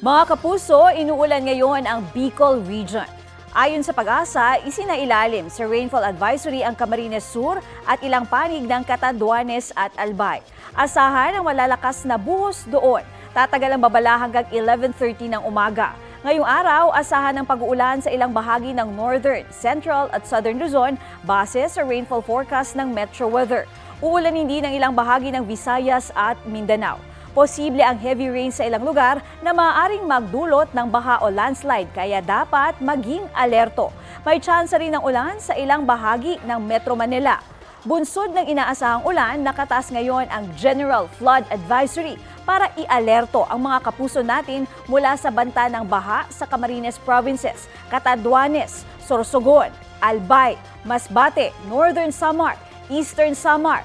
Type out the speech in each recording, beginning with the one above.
Mga kapuso, inuulan ngayon ang Bicol Region. Ayon sa Pag-asa, isinailalim sa rainfall advisory ang Camarines Sur at ilang panig ng Catanduanes at Albay. Asahan ang malalakas na buhos doon. Tatagal ang babala hanggang 11:30 ng umaga. Ngayong araw, asahan ang pag-uulan sa ilang bahagi ng Northern, Central at Southern Luzon base sa rainfall forecast ng Metro Weather. Uulanin din ng ilang bahagi ng Visayas at Mindanao. Posible ang heavy rain sa ilang lugar na maaaring magdulot ng baha o landslide kaya dapat maging alerto. May tsansa rin ng ulan sa ilang bahagi ng Metro Manila. Bunsod ng inaasahang ulan, nakataas ngayon ang General Flood Advisory para i-alerto ang mga kapuso natin mula sa banta ng baha sa Camarines Provinces, Catanduanes, Sorsogon, Albay, Masbate, Northern Samar, Eastern Samar,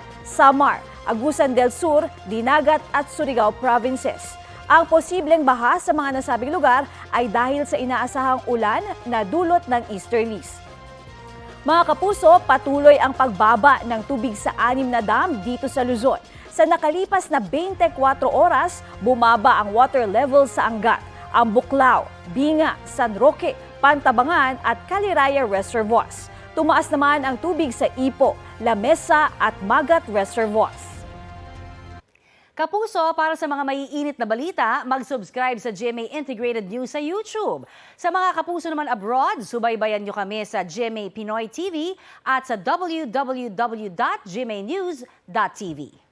Agusan del Sur, Dinagat at Surigao Provinces. Ang posibleng baha sa mga nasabing lugar ay dahil sa inaasahang ulan na dulot ng easterlies. Mga kapuso, patuloy ang pagbaba ng tubig sa 6 na dam dito sa Luzon. Sa nakalipas na 24 oras, bumaba ang water level sa Angat, ang Buklao, Binga, San Roque, Pantabangan at Caliraya reservoirs. Tumaas naman ang tubig sa Ipo, Lamesa at Magat reservoirs. Kapuso, para sa mga maiinit na balita, mag-subscribe sa GMA Integrated News sa YouTube. Sa mga kapuso naman abroad, subaybayan nyo kami sa GMA Pinoy TV at sa www.gmanews.tv.